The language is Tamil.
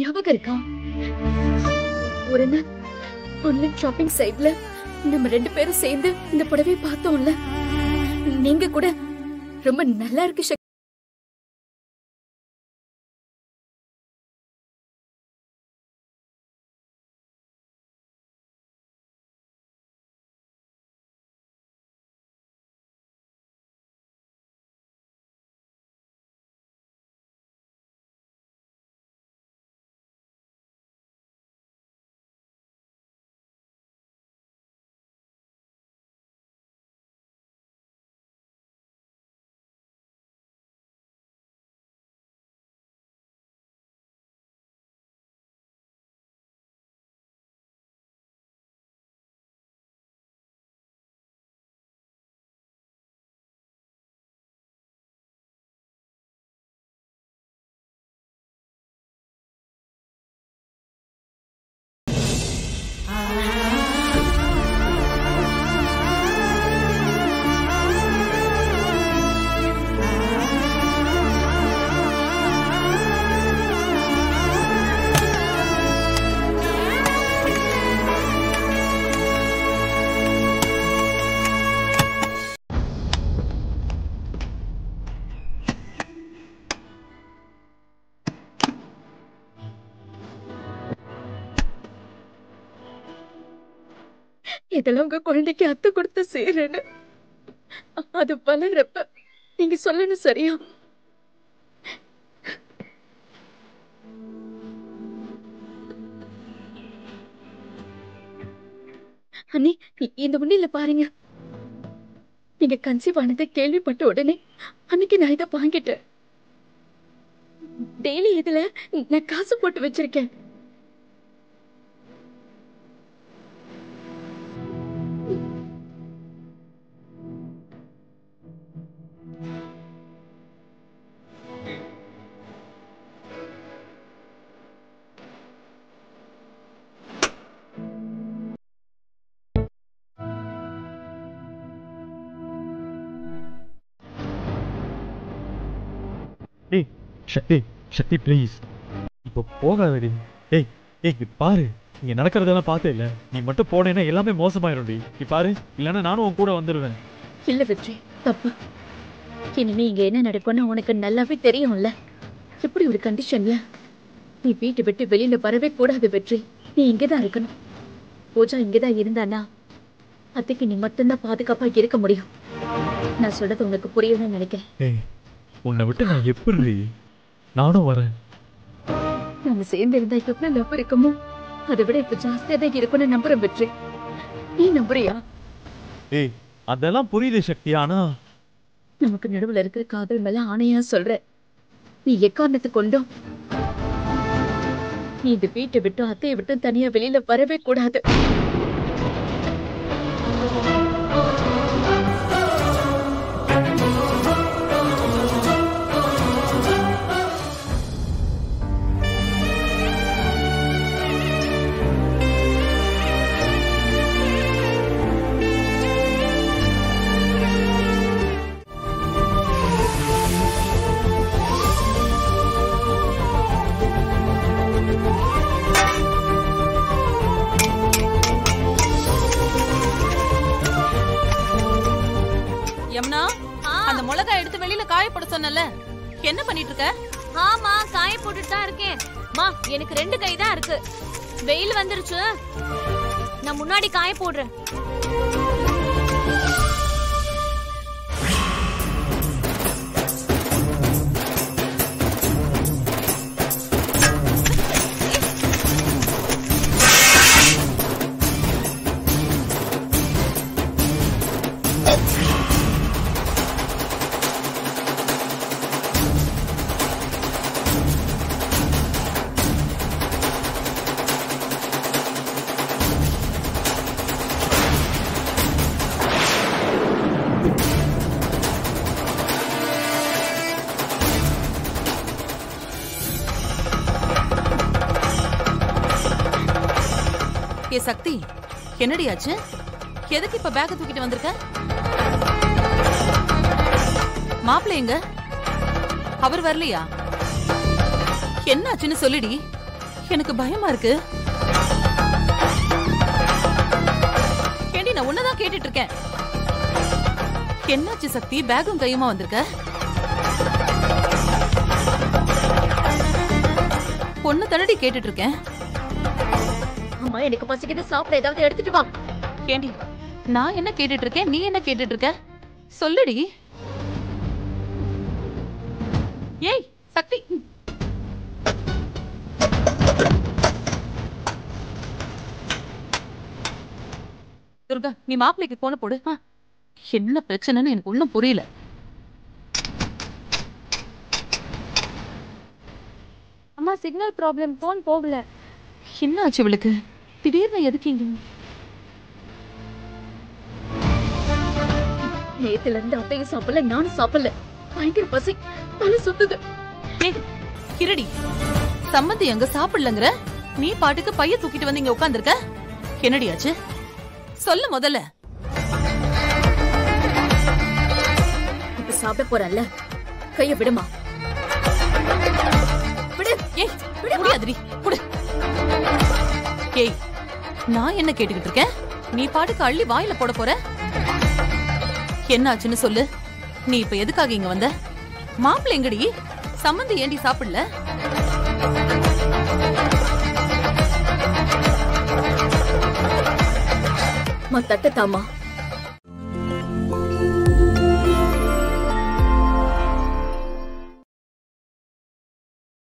ஞாபகம் இருக்கா? ஒரு நாள் ஆன்லைன் ஷாப்பிங் சைட்ல நம்ம 2 பேரும் சேர்ந்து இந்த புடவை பார்த்தோம்ல. நீங்க கூட ரொம்ப நல்லா இருக்கு சக்தி. இதெல்லாம் உங்க குழந்தைக்கு அத்தை கொடுத்த சேரன்னு அது வளர்றப்ப நீங்க சொல்லணும், சரியா? அண்ணி, இந்த உண்மையில பாருங்க, நீங்க கன்சீவ் ஆனதை கேள்விப்பட்ட உடனே அன்னைக்கு நான் இதை வாங்கிட்டேன். டெய்லி இதுல நான் காசு போட்டு வச்சிருக்கேன். ஏய் சக்தி, சக்தி ப்ளீஸ் இப்போ போகாதடி. ஏய் ஏய் பாரு, இங்க நடக்கிறதெல்லாம் பார்த்தே இல்லை. நீ மட்டும் போனேன்னா எல்லாமே மோசமாயிரும்டி. நீ பாரு, இல்லைன்னா நானும் உன் கூட வந்துடுவேன். இல்ல வெற்றி, தப்பு. இனிமே இங்க என்ன நடக்கும்னு உனக்கு நல்லாவே தெரியும்ல. இப்படி ஒரு கண்டிஷன்ல நீ வீட்டை விட்டு வெளியில வரவே கூடாது வெற்றி. நீ இங்கதான் இருக்கணும். பூஜா இங்கதான் இருந்தானா அத்தைக்கு நீ மட்டும்தான் பாதுகாப்பா இருக்க முடியும். நான் சொல்றது உனக்கு புரியணும்னு நினைக்கிறேன். ஏய், உன்னை விட்டு நான் எப்படி? நானும் வரேன். நம்ம சேர்ந்து இருந்தா எவ்வளவு லவ் இருக்குமோ அதை விட இப்ப ஜாஸ்தியா தான் இருக்கும்னு நம்புறேன் வெற்றி. நீ நம்புறியா? ஏய், அதெல்லாம் புரியுது சக்தி. ஆனா நமக்கு நடுவுல இருக்கிற காதல் மேல ஆணையா சொல்ற. நீ எக்காரணத்தை கொண்டும் நீ இந்த வீட்டை விட்டு அத்தையை விட்டு தனியா வெளியில வரவே கூடாது. யமுனா, அந்த மிளகாய் எடுத்து வெளியில காய போட சொன்னல, என்ன பண்ணிட்டு இருக்க? ஆமா, காய போட்டுட்டு தான் இருக்கேன். மா, எனக்கு 2 கை தான் இருக்கு. வெயில் வந்துருச்சு, நான் முன்னாடி காய போடுறேன். ஏ சக்தி, என்னடி ஆச்சு? எதுக்கு இப்ப பேக்க தூக்கிட்டு வந்திருக்க? மாப்பிள்ளை எங்க? அவர் வரலையா? என்ன ஆச்சுன்னு சொல்லிடி. எனக்கு பயமா இருக்கு. ஏண்டி நான் உன்னதான் கேட்டுட்டு இருக்கேன். என்னாச்சு சக்தி? பேகும் கையுமா வந்திருக்க? பொண்ணு தடடி கேட்டுட்டு இருக்கேன். அம்மா எனக்கு பசிக்குது, சாப்பிட ஏதாவது எடுத்துட்டு வா. ஏண்டி நான் என்ன கேட்டுட்டு இருக்கேன், நீ என்ன கேட்டுட்டு இருக்க? சொல்லுடி. ஏய் சக்தி, துர்கா நீ மாப்பிள்ளைக்கு போன போடு. என்ன பிரச்சனைன்னு எனக்கு ஒண்ணும் புரியல. அம்மா சிக்னல் ப்ராப்ளம், போன் போகல. என்ன ஆச்சு இவளுக்கு? திடீர்னு எதுக்கு இங்க? நேத்துல இருந்து அத்தையும் சாப்பிடல, நானும் சாப்பிடல. பயங்கர பசி, தலை சுத்துது. ஏய் கிரடி, சம்மந்தி அங்க சாப்பிடலங்கற, நீ பாட்டுக்கு பைய தூக்கிட்டு வந்து இங்க உட்கார்ந்திருக்க. என்னடி ஆச்சு சொல்ல முதல்ல. இப்ப சாப்பிட போறல்ல, கைய விடுமா. விடு. ஏய் விட முடியாதுடி, குடு. ஏய் நான் என்ன கேட்டுக்கிட்டு இருக்கேன்? நீ பாட்டுக்கு அள்ளி வாயில போட போற. என்ன ஆச்சுன்னு சொல்லு. நீ இப்ப எதுக்காக இங்க வந்த? மாப்பிள்ளை எங்கடி? சம்மந்தி ஏண்டி சாப்பிடல? தட்டத்தாமா